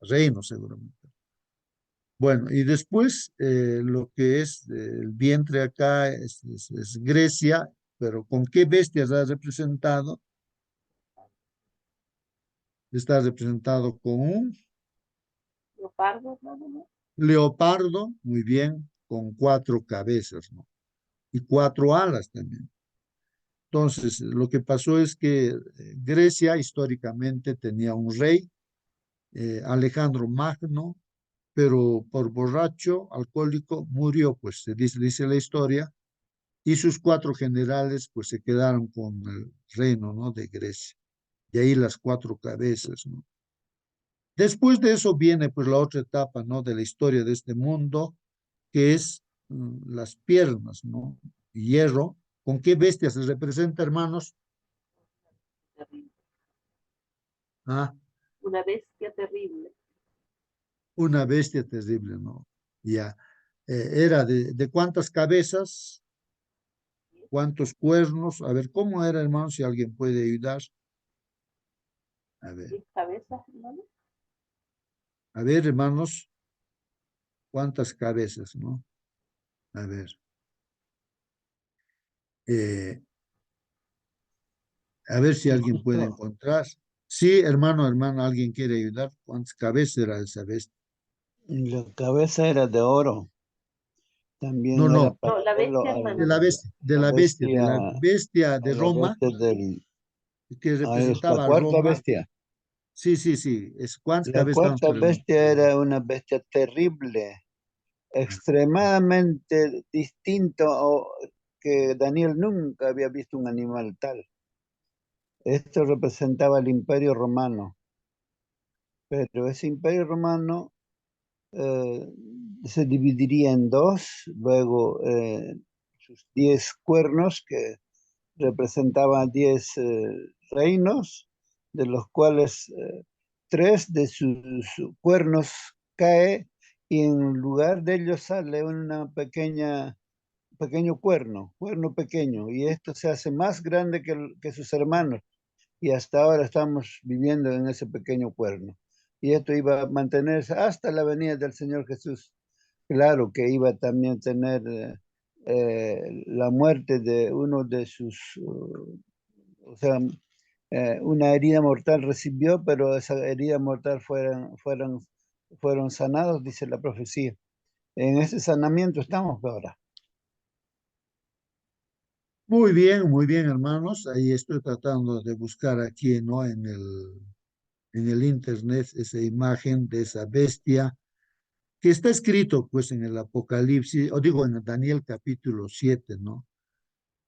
Speaker 1: reinos, seguramente. Bueno, y después lo que es el vientre acá es Grecia, pero ¿con qué bestias ha representado? Está representado con un
Speaker 3: Leopardo, ¿no?
Speaker 1: leopardo, muy bien, con 4 cabezas, ¿no? Y 4 alas también. Entonces, lo que pasó es que Grecia históricamente tenía un rey, Alejandro Magno, pero por borracho, alcohólico, murió, pues se dice la historia, y sus 4 generales pues se quedaron con el reino, ¿no? De Grecia. De ahí las 4 cabezas, ¿no? Después de eso viene pues la otra etapa, ¿no? De la historia de este mundo, que es las piernas, ¿no? Hierro. ¿Con qué bestia se representa, hermanos?
Speaker 3: Terrible.
Speaker 1: Ah,
Speaker 3: Una bestia terrible.
Speaker 1: una bestia terrible, ¿no? Ya. Era de cuántas cabezas, cuántos cuernos. A ver, ¿cómo era, hermano? Si alguien puede ayudar. A ver,
Speaker 3: 10 cabezas, hermano.
Speaker 1: a ver, hermanos, cuántas cabezas, ¿no? A ver. eh, a ver si alguien puede
Speaker 4: Justo
Speaker 1: encontrar. Sí, hermano, hermano, ¿alguien quiere ayudar? ¿Cuántas cabezas era esa bestia?
Speaker 4: la cabeza era de oro,
Speaker 1: No,
Speaker 4: también era
Speaker 1: no,
Speaker 3: No, la
Speaker 4: paralelo
Speaker 3: bestia,
Speaker 4: a
Speaker 3: hermano.
Speaker 1: de la bestia, de la bestia de
Speaker 4: la
Speaker 1: Roma
Speaker 4: bestia del,
Speaker 1: que
Speaker 4: es la
Speaker 1: representaba a
Speaker 4: cuarta
Speaker 1: Roma.
Speaker 4: bestia.
Speaker 1: Sí, sí, sí. ¿Cuántas
Speaker 4: La
Speaker 1: cabezas estamos
Speaker 4: cuarta
Speaker 1: hablando?
Speaker 4: bestia era una bestia terrible, extremadamente distinto que Daniel nunca había visto un animal tal. Esto representaba el Imperio Romano, pero ese Imperio Romano eh, se dividiría en dos, luego sus 10 cuernos que representaban 10 reinos, de los cuales 3 de sus cuernos cae y en lugar de ellos sale una pequeño cuerno pequeño, y esto se hace más grande que sus hermanos, y hasta ahora estamos viviendo en ese pequeño cuerno. Y esto iba a mantenerse hasta la venida del Señor Jesús. Claro que iba también a tener la muerte de uno de sus, o sea, una herida mortal recibió, pero esa herida mortal fueron sanados, dice la profecía. En ese sanamiento estamos ahora.
Speaker 1: Muy bien, hermanos. Ahí estoy tratando de buscar aquí, ¿no? En el internet esa imagen de esa bestia que está escrito, pues, en el Apocalipsis, o digo, en Daniel capítulo 7, ¿no?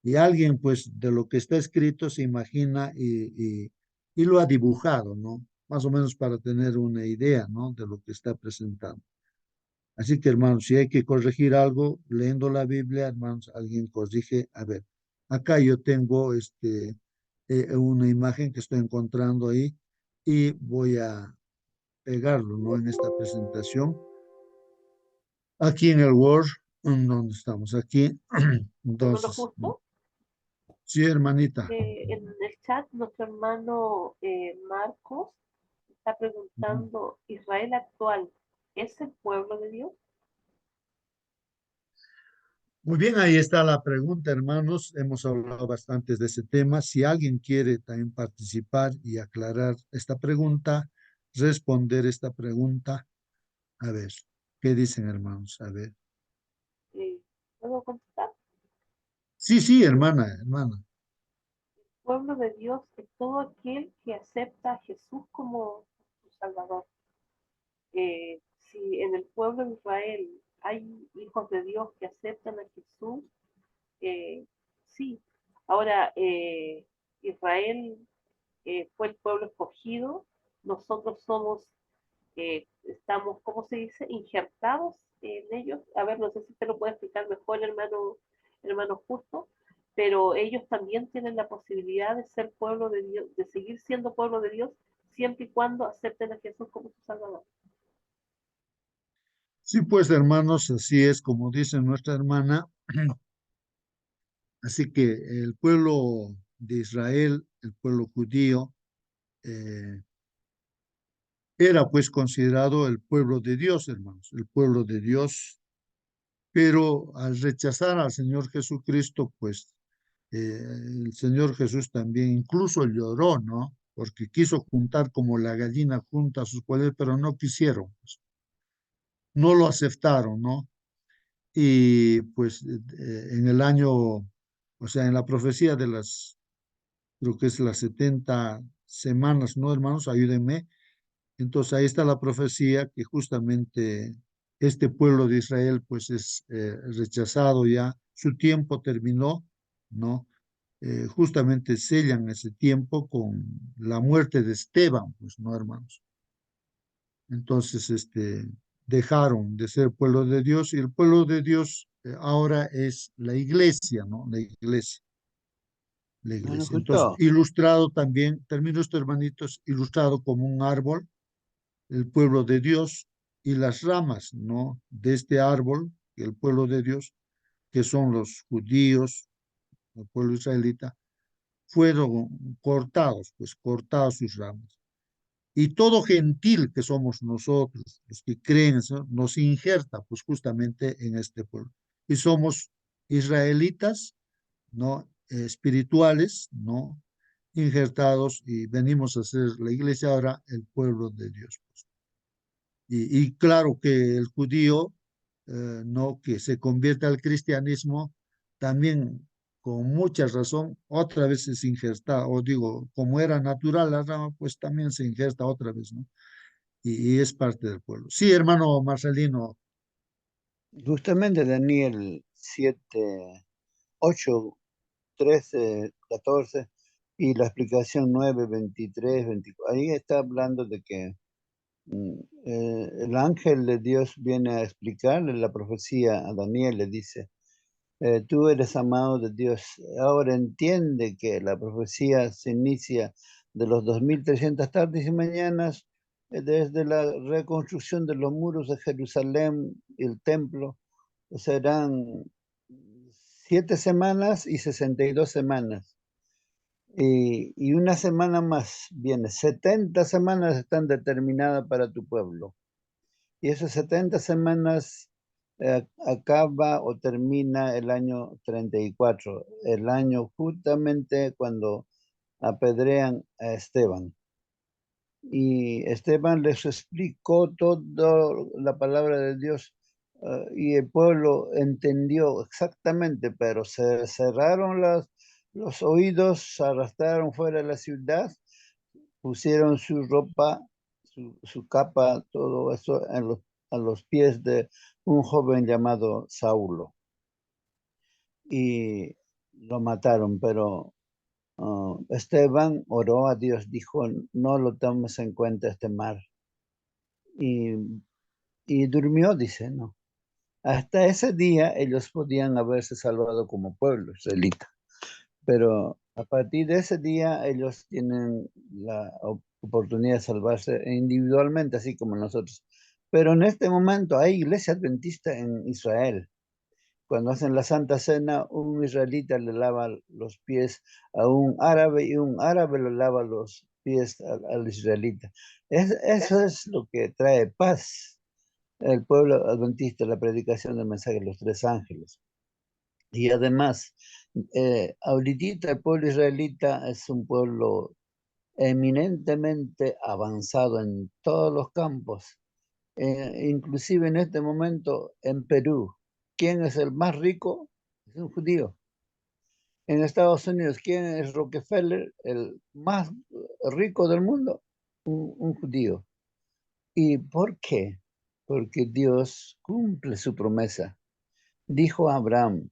Speaker 1: Y alguien, pues, de lo que está escrito se imagina y lo ha dibujado, ¿no? Más o menos para tener una idea, ¿no? De lo que está presentando. Así que, hermanos, si hay que corregir algo, leyendo la Biblia, hermanos, alguien corrige. A ver, acá yo tengo una imagen que estoy encontrando ahí y voy a pegarlo, ¿no? En esta presentación. Aquí en el Word, ¿dónde estamos? Aquí.
Speaker 3: Hermano
Speaker 1: Entonces, ¿no?
Speaker 3: justo,
Speaker 1: Sí, hermanita.
Speaker 3: en el chat nuestro hermano Marcos está
Speaker 1: Ujú.
Speaker 3: preguntando, ¿Israel actual es el pueblo de Dios?
Speaker 1: Muy bien, ahí está la pregunta, hermanos. Hemos hablado bastante de ese tema. Si alguien quiere también participar y aclarar esta pregunta, responder esta pregunta, a ver, ¿qué dicen, hermanos? A ver.
Speaker 3: Eh, ¿Puedo contestar?
Speaker 1: Sí, sí, hermana, hermana.
Speaker 3: Pueblo de Dios es todo aquel que acepta a Jesús como su Salvador. Si en el pueblo de Israel hay hijos de Dios que aceptan a Jesús, sí. Ahora, Israel fue el pueblo escogido, nosotros estamos, ¿cómo se dice?, injertados en ellos. A ver, no sé si usted lo puede explicar mejor, hermano Justo, pero ellos también tienen la posibilidad de ser pueblo de Dios, de seguir siendo pueblo de Dios, siempre y cuando acepten a Jesús como su Salvador.
Speaker 1: Sí, pues, hermanos, así es como dice nuestra hermana. Así que el pueblo de Israel, el pueblo judío, eh, era pues considerado el pueblo de Dios, hermanos, el pueblo de Dios, pero al rechazar al Señor Jesucristo, pues el Señor Jesús también incluso lloró, ¿no? Porque quiso juntar como la gallina junta a sus polluelos, pero no quisieron, pues, no lo aceptaron, ¿no? Y pues en el año, o sea, en la profecía de creo que es las 70 semanas, ¿no, hermanos? Ayúdenme. Entonces ahí está la profecía que justamente este pueblo de Israel pues es rechazado ya, su tiempo terminó, ¿no? Justamente sellan ese tiempo con la muerte de Esteban, pues, ¿no, hermanos? Entonces, dejaron de ser pueblo de Dios y el pueblo de Dios ahora es la iglesia, ¿no? La iglesia, la
Speaker 4: Bueno,
Speaker 1: iglesia. Entonces,
Speaker 4: justo.
Speaker 1: ilustrado también, termino esto, hermanitos, ilustrado como un árbol el pueblo de Dios y las ramas, ¿no? De este árbol, el pueblo de Dios, que son los judíos, el pueblo israelita, fueron cortados, pues cortados sus ramas. Y todo gentil que somos nosotros, los que creen eso, nos injerta pues justamente en este pueblo. Y somos israelitas, ¿no? Espirituales, ¿no? Injertados y venimos a ser la iglesia ahora, el pueblo de Dios. Pues. Y claro que el judío, ¿no? Que se convierte al cristianismo, también con mucha razón, otra vez es injertada, o digo, como era natural la rama, pues también se injerta otra vez, ¿no? Y es parte del pueblo. Sí, hermano Marcelino.
Speaker 4: Justamente Daniel 7, 8, 13, 14 y la explicación 9, 23, 24. Ahí está hablando de que el ángel de Dios viene a explicarle la profecía a Daniel, le dice, tú eres amado de Dios. Ahora entiende que la profecía se inicia de los 2300 tardes y mañanas, desde la reconstrucción de los muros de Jerusalén y el templo. Serán 7 semanas y 62 semanas. Y una semana más viene. 70 semanas están determinadas para tu pueblo. Y esas 70 semanas acaba o termina el año 34, el año justamente cuando apedrean a Esteban. Y Esteban les explicó toda la palabra de Dios y el pueblo entendió exactamente, pero se cerraron los oídos, se arrastraron fuera de la ciudad, pusieron su ropa, su capa, todo eso a los pies de un joven llamado Saulo. Y lo mataron, pero Esteban oró a Dios, dijo, no lo tomes en cuenta este mal. Y durmió, dice, ¿no? Hasta ese día ellos podían haberse salvado como pueblo israelita. Pero a partir de ese día ellos tienen la oportunidad de salvarse individualmente, así como nosotros. Pero en este momento hay iglesia adventista en Israel. Cuando hacen la Santa Cena, un israelita le lava los pies a un árabe y un árabe le lava los pies al israelita. Eso es lo que trae paz. El pueblo adventista, la predicación del mensaje de los 3 ángeles. Y además, ahorita el pueblo israelita es un pueblo eminentemente avanzado en todos los campos, inclusive en este momento en Perú. ¿Quién es el más rico? Es un judío. En Estados Unidos, ¿quién es Rockefeller? El más rico del mundo, un judío. ¿Y por qué? Porque Dios cumple su promesa. Dijo a Abraham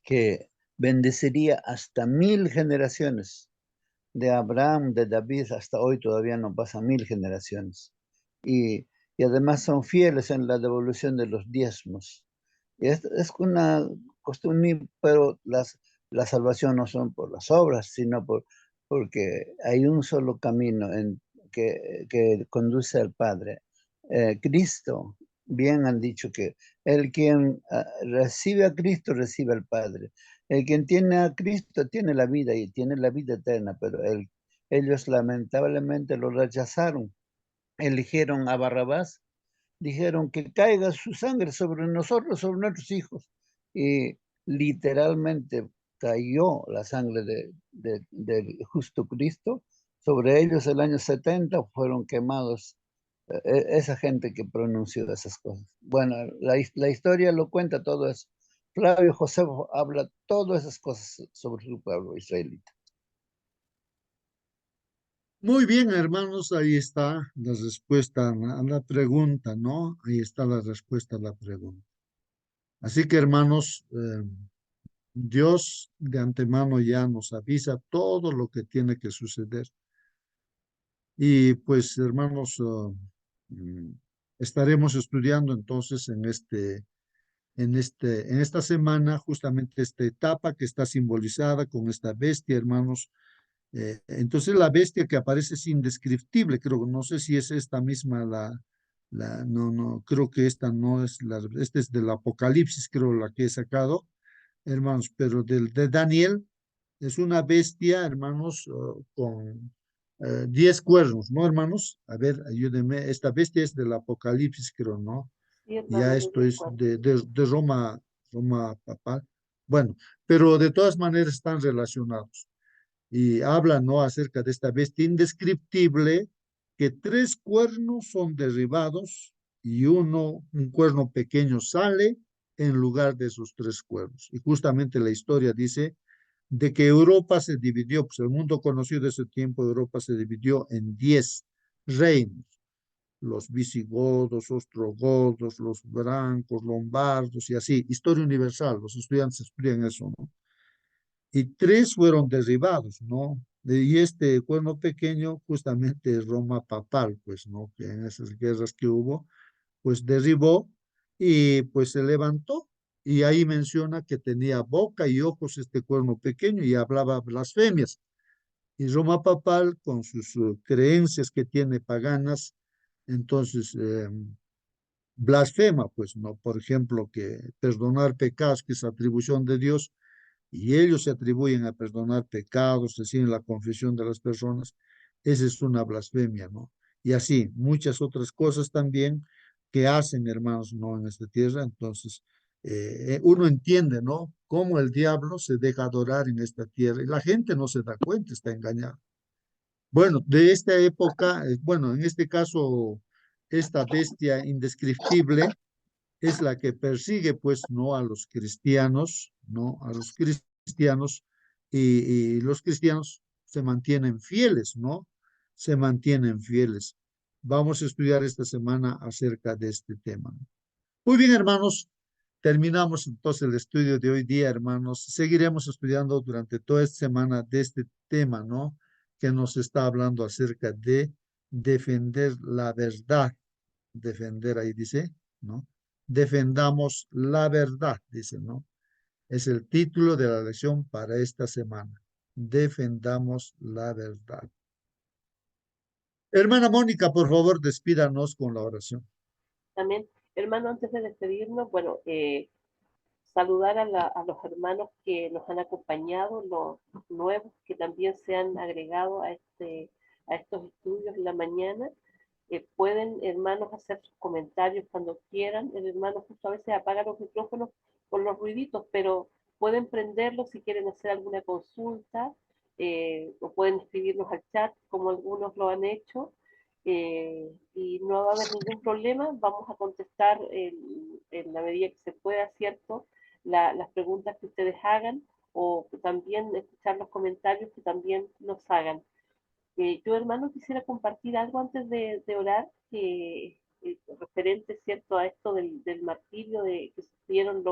Speaker 4: que bendeciría hasta 1000 generaciones. De Abraham, de David, hasta hoy todavía no pasan 1000 generaciones. Y además son fieles en la devolución de los diezmos. Y es una costumbre, pero la salvación no son por las obras, sino porque hay un solo camino que conduce al Padre. Cristo, bien han dicho que el quien recibe a Cristo recibe al Padre. El quien tiene a Cristo tiene la vida y tiene la vida eterna, pero ellos lamentablemente lo rechazaron. Eligieron a Barrabás, dijeron que caiga su sangre sobre nosotros, sobre nuestros hijos. Y literalmente cayó la sangre del justo Cristo. Sobre ellos el año 70 fueron quemados esa gente que pronunció esas cosas. Bueno, la historia lo cuenta todo eso. Flavio Josefo habla todas esas cosas sobre su pueblo israelita.
Speaker 1: Muy bien, hermanos, ahí está la respuesta a la pregunta, ¿no? Ahí está la respuesta a la pregunta. Así que, hermanos, Dios de antemano ya nos avisa todo lo que tiene que suceder. Y pues, hermanos, mm, estaremos estudiando entonces en esta semana justamente esta etapa que está simbolizada con esta bestia, hermanos. Entonces la bestia que aparece es indescriptible, creo, no sé si es esta misma No, creo que esta no es esta es del Apocalipsis, creo la que he sacado, hermanos, pero de Daniel es una bestia, hermanos, con 10 cuernos, ¿no, hermanos? A ver, ayúdenme, esta bestia es del Apocalipsis, creo, ¿no?
Speaker 3: Sí,
Speaker 1: Ya
Speaker 3: hermano, de
Speaker 1: esto
Speaker 3: diez
Speaker 1: es
Speaker 3: cuernos.
Speaker 1: de Roma, Roma papal. Bueno, pero de todas maneras están relacionados y habla, ¿no?, acerca de esta bestia indescriptible, que 3 cuernos son derribados y un cuerno pequeño sale en lugar de esos 3 cuernos. Y justamente la historia dice de que Europa se dividió, pues el mundo conocido de ese tiempo, Europa se dividió en 10 reinos: los visigodos, ostrogodos, los brancos, lombardos y así. Historia universal, los estudiantes estudian eso, ¿no? Y 3 fueron derribados, ¿no? Y este cuerno pequeño, justamente es Roma papal, pues, ¿no? Que en esas guerras que hubo, pues derribó y pues se levantó. Y ahí menciona que tenía boca y ojos este cuerno pequeño y hablaba blasfemias. Y Roma papal, con sus creencias que tiene paganas, entonces blasfema, pues, ¿no? Por ejemplo, que perdonar pecados, que es atribución de Dios, y ellos se atribuyen a perdonar pecados, reciben la confesión de las personas, esa es una blasfemia, ¿no? Y así, muchas otras cosas también que hacen, hermanos, ¿no?, en esta tierra. Entonces, uno entiende, ¿no?, cómo el diablo se deja adorar en esta tierra y la gente no se da cuenta, está engañada. Bueno, de esta época, bueno, en este caso, esta bestia indescriptible es la que persigue, pues, no a los cristianos, no a los cristianos, y los cristianos se mantienen fieles, ¿no? Se mantienen fieles. Vamos a estudiar esta semana acerca de este tema. Muy bien, hermanos, terminamos entonces el estudio de hoy día, hermanos. Seguiremos estudiando durante toda esta semana de este tema, ¿no?, que nos está hablando acerca de defender la verdad. Defender, ahí dice, ¿no? Defendamos la verdad, dice, ¿no? Es el título de la lección para esta semana. Defendamos la verdad. Hermana Mónica, por favor, despídanos con la oración.
Speaker 3: También, hermano, antes de despedirnos, bueno, saludar a los hermanos que nos han acompañado, los nuevos que también se han agregado a estos estudios en la mañana. Pueden, hermanos, hacer sus comentarios cuando quieran. El hermano justo a veces apaga los micrófonos por los ruiditos, pero pueden prenderlos si quieren hacer alguna consulta, o pueden escribirnos al chat, como algunos lo han hecho, y no va a haber ningún problema. Vamos a contestar en la medida que se pueda, ¿cierto?, las preguntas que ustedes hagan, o también escuchar los comentarios que también nos hagan. Yo, hermano, quisiera compartir algo antes de orar, referente, ¿cierto?, a esto del martirio que sufrieron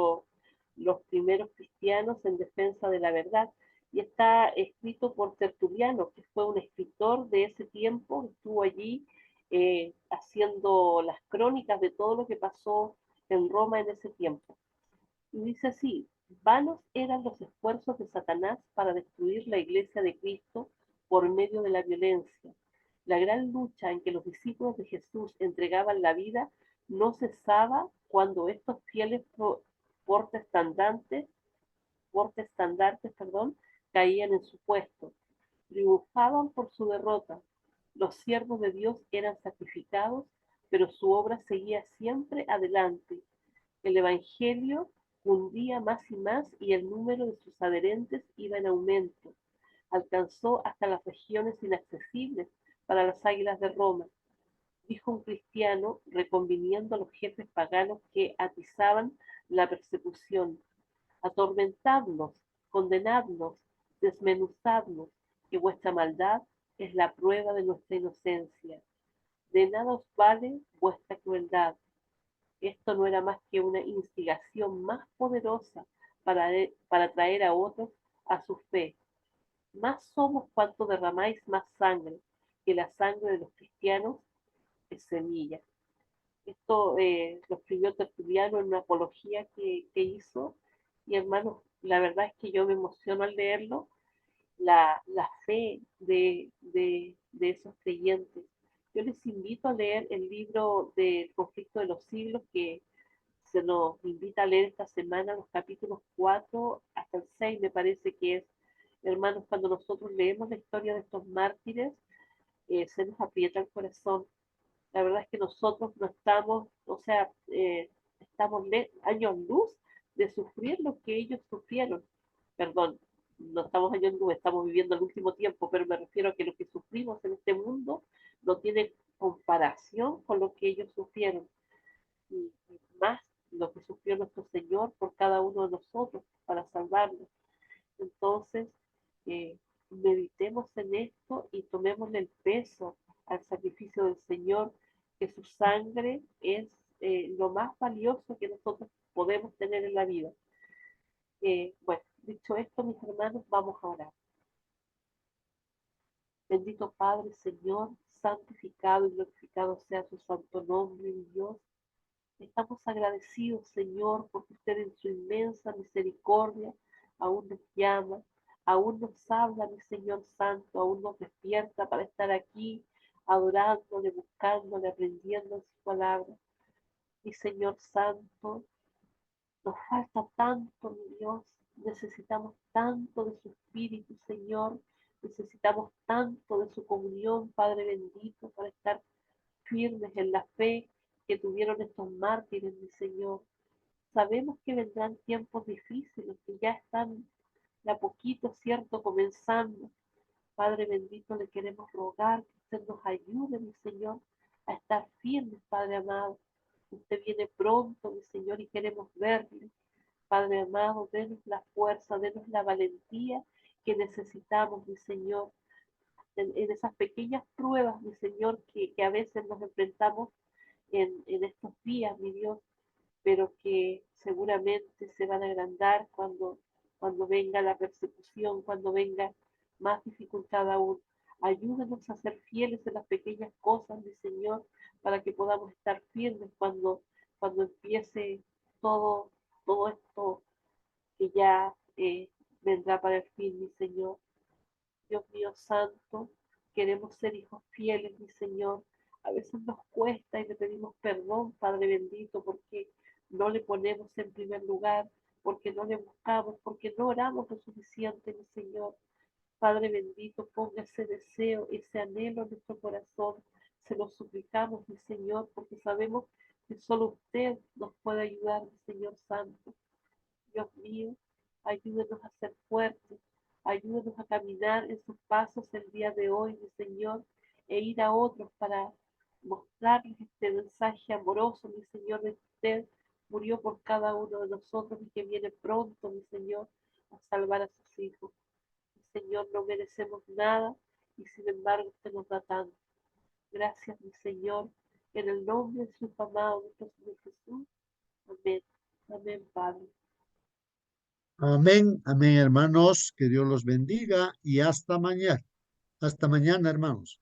Speaker 3: los primeros cristianos en defensa de la verdad. Y está escrito por Tertuliano, que fue un escritor de ese tiempo, estuvo allí haciendo las crónicas de todo lo que pasó en Roma en ese tiempo. Y dice así: vanos eran los esfuerzos de Satanás para destruir la iglesia de Cristo por medio de la violencia. La gran lucha en que los discípulos de Jesús entregaban la vida no cesaba cuando estos fieles portaestandartes, caían en su puesto. Triunfaban por su derrota. Los siervos de Dios eran sacrificados, pero su obra seguía siempre adelante. El Evangelio cundía más y más, y el número de sus adherentes iba en aumento. Alcanzó hasta las regiones inaccesibles para las águilas de Roma. Dijo un cristiano, reconviniendo a los jefes paganos que atizaban la persecución: atormentadnos, condenadnos, desmenuzadnos, que vuestra maldad es la prueba de nuestra inocencia. De nada os vale vuestra crueldad. Esto no era más que una instigación más poderosa para traer a otros a su fe. Más somos cuanto derramáis más sangre, que la sangre de los cristianos es semilla. Esto lo escribió Tertuliano en una apología que hizo, y hermanos, la verdad es que yo me emociono al leerlo, la fe de esos creyentes, Yo les invito a leer el libro del conflicto de los siglos que se nos invita a leer esta semana, los capítulos 4 hasta el 6, me parece que es. Hermanos, cuando nosotros leemos la historia de estos mártires, se nos aprieta el corazón. La verdad es que nosotros no estamos, o sea, estamos años luz de sufrir lo que ellos sufrieron. Perdón, no estamos años luz, estamos viviendo el último tiempo, pero me refiero a que lo que sufrimos en este mundo no tiene comparación con lo que ellos sufrieron. Y más lo que sufrió nuestro Señor por cada uno de nosotros para salvarnos. Entonces, meditemos en esto y tomemos el peso al sacrificio del Señor, que su sangre es lo más valioso que nosotros podemos tener en la vida. Bueno, dicho esto, mis hermanos, vamos a orar. Bendito Padre, Señor, santificado y glorificado sea su santo nombre, mi Dios. Estamos agradecidos, Señor, porque usted en su inmensa misericordia aún nos llama, aún nos habla, mi Señor Santo, aún nos despierta para estar aquí adorándole, buscándole, aprendiendo en su palabra. Mi Señor Santo, nos falta tanto, mi Dios, necesitamos tanto de su Espíritu, Señor, necesitamos tanto de su comunión, Padre bendito, para estar firmes en la fe que tuvieron estos mártires, mi Señor. Sabemos que vendrán tiempos difíciles, que ya están de a poquito, ¿cierto?, comenzando. Padre bendito, le queremos rogar que usted nos ayude, mi Señor, a estar firmes, Padre amado. Usted viene pronto, mi Señor, y queremos verle. Padre amado, denos la fuerza, denos la valentía que necesitamos, mi Señor, en esas pequeñas pruebas, mi Señor, que a veces nos enfrentamos en estos días, mi Dios, pero que seguramente se van a agrandar cuando venga la persecución, cuando venga más dificultad aún. Ayúdenos a ser fieles en las pequeñas cosas, mi Señor, para que podamos estar firmes cuando empiece todo esto que ya vendrá para el fin, mi Señor. Dios mío santo, queremos ser hijos fieles, mi Señor. A veces nos cuesta y le pedimos perdón, Padre bendito, porque no le ponemos en primer lugar, porque no le buscamos, porque no oramos lo suficiente, mi Señor. Padre bendito, ponga ese deseo, ese anhelo en nuestro corazón. Se lo suplicamos, mi Señor, porque sabemos que solo usted nos puede ayudar, mi Señor Santo. Dios mío, ayúdenos a ser fuertes, ayúdenos a caminar en sus pasos el día de hoy, mi Señor, e ir a otros para mostrarles este mensaje amoroso, mi Señor, de que usted murió por cada uno de nosotros y que viene pronto, mi Señor, a salvar a sus hijos. Mi Señor, no merecemos nada y sin embargo usted nos da tanto. Gracias, mi Señor, en el nombre de su amado, nuestro Señor Jesús. Amén. Amén, Padre.
Speaker 1: Amén, amén, hermanos. Que Dios los bendiga y hasta mañana. Hasta mañana, hermanos.